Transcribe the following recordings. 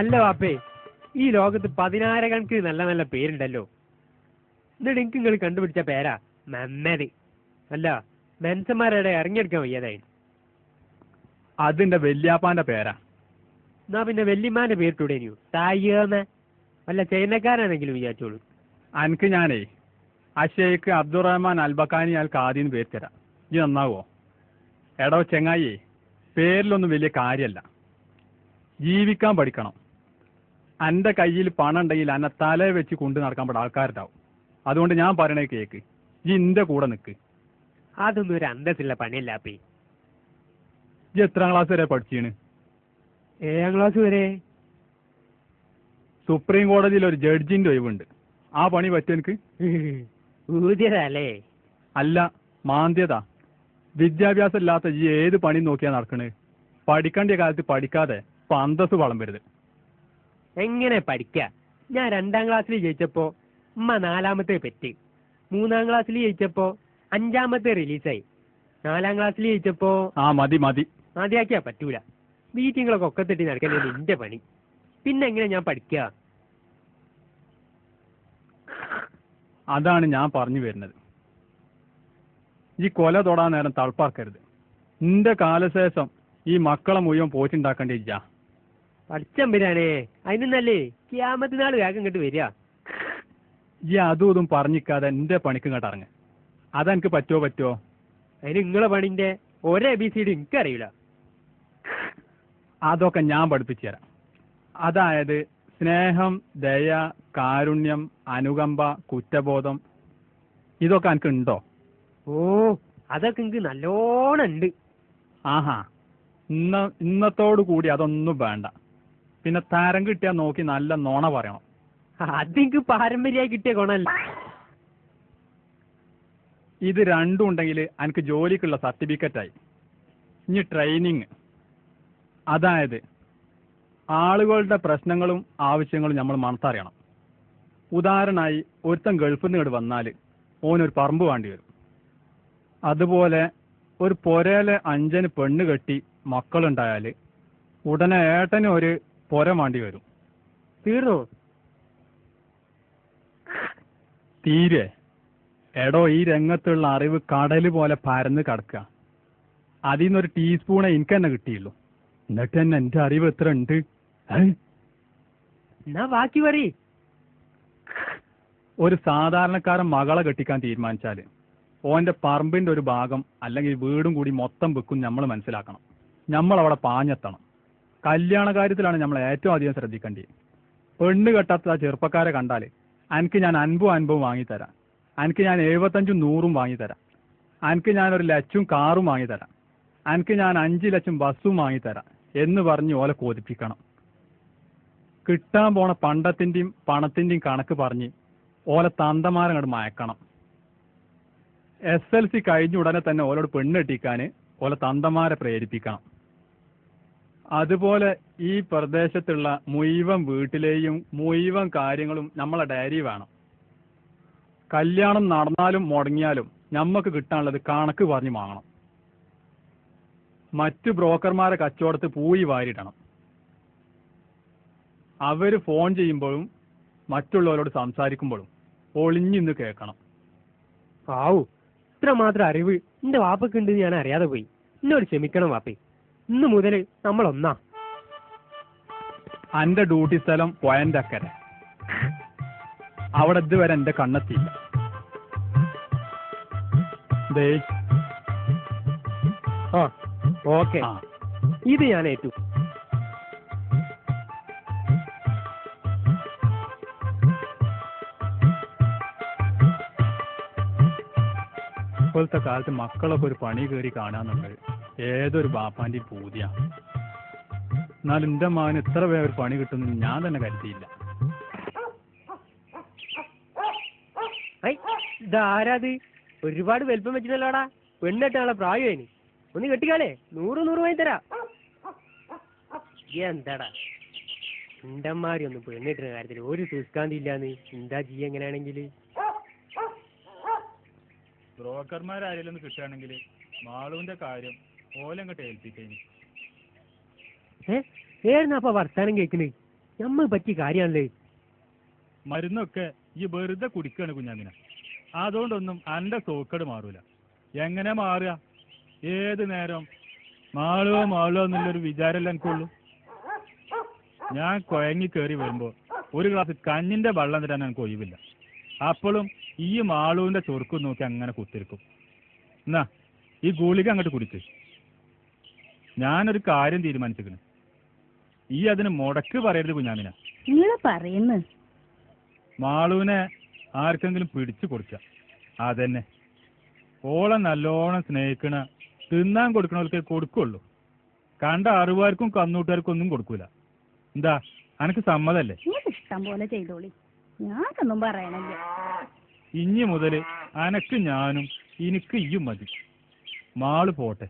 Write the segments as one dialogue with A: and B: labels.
A: അല്ല വാപ്പേ, ഈ ലോകത്ത് 16 നല്ല നല്ല പേരുണ്ടല്ലോ. എന്നിട്ട് എനിക്ക് നിങ്ങൾ കണ്ടുപിടിച്ച പേരാ മെമ്മത്. അല്ല, മെൻസന്മാരുടെ ഇറങ്ങിയെടുക്കാൻ വയ്യാതായി.
B: അതിന്റെ വല്യാപ്പാന്റെ പേരാ.
A: എന്നാ പിന്നെ വല്യമാന്റെ പേരിട്ടൂടേനു തായ്യേമ. അല്ല, ചൈനക്കാരാണെങ്കിലും വിചാരിച്ചോളൂ.
B: അനക്ക് ഞാനേ അഷേഖ് അബ്ദുറഹ്മാൻ അൽബക്കാനി അൽ ഖാദിന്ന് പേര് തരാം. ഈ നന്നാവോ? എടോ ചെങ്ങായി, പേരിലൊന്നും വലിയ കാര്യമല്ല. ജീവിക്കാൻ പഠിക്കണം. എൻ്റെ കയ്യിൽ പണം ഉണ്ടെങ്കിൽ എന്നെ തല വെച്ച് കൊണ്ട് നടക്കാൻ പറ്റുന്ന ആൾക്കാരുണ്ടാവും. അതുകൊണ്ട് ഞാൻ പറയണേ കേക്ക്, ഈ ഇന്റെ കൂടെ നിൽക്ക്.
A: അതൊന്നും ഒരു അന്തസ്സുള്ള പണിയല്ല അപ്പേ.
B: ഈ എത്രാം ക്ലാസ് വരെ പഠിച്ചാണ്?
A: 7ാം ക്ലാസ് വരെ.
B: സുപ്രീം കോടതിയിൽ ഒരു ജഡ്ജിന്റെ ഒഴിവുണ്ട്. ആ പണി പറ്റും എനിക്ക്?
A: ഊതിയതല്ലേ?
B: അല്ല, മാന്ത്യത. വിദ്യാഭ്യാസം ഇല്ലാത്ത ഈ ഏത് പണി നോക്കിയാ നടക്കണേ? പഠിക്കേണ്ട കാലത്ത് പഠിക്കാതെ ഇപ്പൊ അന്തസ് വളമ്പരുത്.
A: എങ്ങനെ പഠിക്ക? ഞാൻ 2ാം ക്ലാസ്സിൽ ജയിച്ചപ്പോ ഉമ്മ 4ാമത്തെ പെറ്റ്, 3ാം ക്ലാസ്സിൽ ജയിച്ചപ്പോ 5ാമത്തെ റിലീസായി, 4ാം ക്ലാസ്സിൽ ജയിച്ചപ്പോ
B: മതി
A: മതിയാക്കിയാ പറ്റൂല. മീറ്റിങ്ങളൊക്കെ ഒക്കത്തെട്ടി നടക്കണേ നിന്റെ പണി. പിന്നെ എങ്ങനെ ഞാൻ പഠിക്ക?
B: അതാണ് ഞാൻ പറഞ്ഞു വരുന്നത്. ഈ കൊല തൊടാൻ നേരം തളപ്പാക്കരുത്. നിന്റെ കാലശേഷം ഈ മക്കളെ മുഴുവൻ പോറ്റുണ്ടാക്കേണ്ടില്ല.
A: പഠിച്ചമ്പരാനേ, അതിനൊന്നല്ലേ ക്യാമത്ത് നാൾ വേഗം ഇങ്ങോട്ട് വരിക.
B: ഈ അതും ഇതും പറഞ്ഞിക്കാതെ എന്റെ പണിക്ക് ഇങ്ങോട്ട് ഇറങ്ങ്. അതെനിക്ക് പറ്റുമോ?
A: അതിന് നിങ്ങളെ പണിന്റെ ഒരേ ABCD എനിക്കറിയില്ല.
B: അതൊക്കെ ഞാൻ പഠിപ്പിച്ചു തരാം. അതായത് സ്നേഹം, ദയ, കാരുണ്യം, അനുകമ്പ, കുറ്റബോധം, ഇതൊക്കെ എനിക്ക് ഉണ്ടോ?
A: ഓ, അതൊക്കെ എനിക്ക് നല്ലോണം ഉണ്ട്.
B: ആഹാ, ഇന്നത്തോടു കൂടി അതൊന്നും വേണ്ട. പിന്നെ തരം കിട്ടിയാൽ നോക്കി നല്ല നോണ പറയണം.
A: അതെനിക്ക് പാരമ്പര്യമായി കിട്ടിയ ഗുണല്ല.
B: ഇത് രണ്ടും ഉണ്ടെങ്കിൽ എനിക്ക് ജോലിക്കുള്ള സർട്ടിഫിക്കറ്റായി. ഇനി ട്രെയിനിങ്, അതായത് ആളുകളുടെ പ്രശ്നങ്ങളും ആവശ്യങ്ങളും നമ്മൾ മനസ്സറിയണം. ഉദാഹരണമായി, ഒരുത്തൻ ഗൾഫിൽ നിന്ന് ഇങ്ങോട്ട് വന്നാൽ ഓനൊരു പറമ്പ് വേണ്ടി വരും. അതുപോലെ ഒരു പൊരയിലെ 5 പെണ്ണ് കെട്ടി മക്കളുണ്ടായാൽ ഉടനെ ഏട്ടന് ഒരു പൊര വേണ്ടി വരും.
A: തീർന്നോ?
B: തീരെ? എടോ, ഈ രംഗത്തുള്ള അറിവ് കടല് പോലെ പരന്ന് കിടക്കുക. അതിൽ നിന്നൊരു ടീസ്പൂണെ എനിക്ക് തന്നെ കിട്ടിയുള്ളൂ. എന്നിട്ട് തന്നെ എന്റെ അറിവ് എത്ര ഉണ്ട്?
A: എന്നാ ബാക്കി പറയ്.
B: ഒരു സാധാരണക്കാരൻ മകളെ കെട്ടിക്കാൻ തീരുമാനിച്ചാല് ഓന്റെ പറമ്പിന്റെ ഒരു ഭാഗം അല്ലെങ്കിൽ വീടും കൂടി മൊത്തം വെക്കും നമ്മൾ മനസ്സിലാക്കണം. നമ്മൾ അവിടെ പാഞ്ഞെത്തണം. കല്യാണ കാര്യത്തിലാണ് നമ്മൾ ഏറ്റവും അധികം ശ്രദ്ധിക്കേണ്ടത്. പെണ്ണ് കെട്ടാത്ത ചെറുപ്പക്കാരെ കണ്ടാൽ എനിക്ക് ഞാൻ 50 വാങ്ങിത്തരാം, എനിക്ക് ഞാൻ 75 100 വാങ്ങിത്തരാം, എനിക്ക് ഞാൻ 1 ലക്ഷം കാറും വാങ്ങിത്തരാം, എനിക്ക് ഞാൻ 5 ലക്ഷം ബസ്സും വാങ്ങിത്തരാം എന്ന് പറഞ്ഞ് ഓലെ കോതിപ്പിക്കണം. കിട്ടാൻ പോണ പണ്ടത്തിന്റെയും പണത്തിന്റെയും കണക്ക് പറഞ്ഞ് ഓലെ തന്തമാരങ്ങോട്ട് മയക്കണം. SLC കഴിഞ്ഞ ഉടനെ തന്നെ ഓലോട് പെണ്ണെട്ടിക്കാൻ ഓലെ തന്തമാരെ പ്രേരിപ്പിക്കണം. അതുപോലെ ഈ പ്രദേശത്തുള്ള മുഴുവൻ വീട്ടിലെയും മുഴുവൻ കാര്യങ്ങളും നമ്മളെ ഡയറി വേണം. കല്യാണം നടന്നാലും മുടങ്ങിയാലും ഞമ്മക്ക് കിട്ടാനുള്ളത് കണക്ക് പറഞ്ഞ് വാങ്ങണം. മറ്റു ബ്രോക്കർമാരെ കച്ചവടത്ത് പൂയി വാരിടണം. അവര് ഫോൺ ചെയ്യുമ്പോഴും മറ്റുള്ളവരോട് സംസാരിക്കുമ്പോഴും ഒളിഞ്ഞിന്ന് കേൾക്കണം.
A: ആവൂ, ഇത്ര മാത്രം അറിവ് എന്റെ വാപ്പക്കുണ്ട് ഞാൻ അറിയാതെ പോയി. എന്നോട് ക്ഷമിക്കണം വാപ്പേ. ഇന്ന് മുതൽ നമ്മൾ ഒന്നാ.
B: എന്റെ ഡ്യൂട്ടി സ്ഥലം പോയിന്റ് അക്കരെ. അവിടെ ഇതുവരെ എന്റെ കണ്ണെത്തിയില്ല.
A: ഓക്കെ, ഇത് ഞാൻ ഏറ്റു.
B: ഇപ്പോഴത്തെ കാലത്ത് മക്കളൊക്കെ ഒരു പണി കയറി കാണാന്നുള്ളത് ഏതൊരു ബാപ്പാന്റെയും പൂതിയാണ്. എന്നാൽ എന്റെ മകന് ഇത്ര വേഗം ഒരു പണി കിട്ടുമെന്ന് ഞാൻ തന്നെ കരുതിയില്ല.
A: ഇതാരാത്? ഒരുപാട് വലുപ്പം വെച്ചിട്ടല്ലോടാ. പെണ്ണെട്ടാനുള്ള പ്രായമായിന്. ഒന്ന് കെട്ടിക്കാലേ, 100 വാങ്ങി തരാ. എന്താടാ ഉണ്ടന്മാരി ഒന്നും പെണ്ണിട്ടുന്ന കാര്യത്തിൽ ഒരു സുസ്കാന്തി ഇല്ലാന്ന്. എന്താ ചെയ്യ എങ്ങനെയാണെങ്കിൽ?
B: ബ്രോക്കർമാരാരെങ്കിലും കിട്ടുകയാണെങ്കിൽ മാളുവിന്റെ കാര്യം ഓലങ്ങോട്ട് ഏൽപ്പിക്കേനി.
A: ഏഴുന്ന അപ്പൊ വർത്താനം കേൾക്കണേ? നമ്മൾ പറ്റിയ കാര്യമാണല്ലേ.
B: മരുന്നൊക്കെ ഈ വെറുതെ കുടിക്കാണ് കുഞ്ഞാമിന. അതുകൊണ്ടൊന്നും അന്റെ സോക്കേട് മാറൂല. എങ്ങനെ മാറുക? ഏത് നേരം മാളോ എന്നുള്ളൊരു വിചാരമല്ല എനിക്കുള്ളൂ. ഞാൻ കുഴങ്ങി കയറി വരുമ്പോ ഒരു ഗ്ലാസ് കഞ്ഞിന്റെ വെള്ളം തരാൻ എനിക്ക് ഒഴിവില്ല. അപ്പോഴും ഈ മാളുവിന്റെ ചൊറുക്കും നോക്കി അങ്ങനെ കുത്തിരിക്കും. എന്നാ ഈ ഗുളിക അങ്ങോട്ട് കുടിക്ക്. ഞാനൊരു കാര്യം തീരുമാനിച്ചിരിക്കണ്. ഈ അതിന് മുടക്ക് പറയരുത് കുഞ്ഞാമിന.
C: നിങ്ങൾ പറയുന്നു
B: മാളുവിനെ ആർക്കെങ്കിലും പിടിച്ചു കൊടുക്ക. അതന്നെ. ഓളെ നല്ലോണം സ്നേഹിക്കണ തിന്നാൻ കൊടുക്കണവർക്ക് കൊടുക്കുള്ളൂ. കണ്ട അറിവാർക്കും കന്നൂട്ടുകാർക്കും ഒന്നും കൊടുക്കൂല. എന്താ അനക്ക് സമ്മതല്ലേ?
C: ഇഷ്ടം പോലെ ചെയ്തോളി, ഞാനൊന്നും പറയണില്ല.
B: ഇനി മുതല് അനക്ക് ഞാനും എനിക്ക് ഇയും മതി. മാള് പോട്ടെ.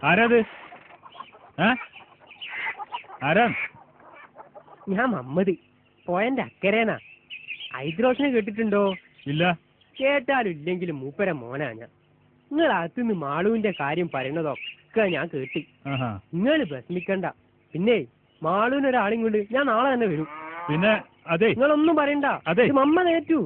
B: ആരാത്? ആരാ?
A: ഞാൻ മമ്മദ്, പോയന്റെ അക്കരേനാ. ഹൈദ്രോസിനെ കേട്ടിട്ടുണ്ടോ?
B: ഇല്ല.
A: കേട്ടാലും ഇല്ലെങ്കിലും മൂപ്പര മോനാ ഞാൻ. നിങ്ങൾ അകത്തുനിന്ന് മാളുവിന്റെ കാര്യം പറയണതൊക്കെ ഞാൻ കേട്ടി. നിങ്ങൾ വിഷമിക്കണ്ട. പിന്നെ മാളുവിനൊരാളും കൊണ്ട് ഞാൻ നാളെ തന്നെ വരും.
B: പിന്നെ അതെ,
A: നിങ്ങളൊന്നും പറയണ്ട.
B: അതെ,
A: മമ്മ നേറ്റു.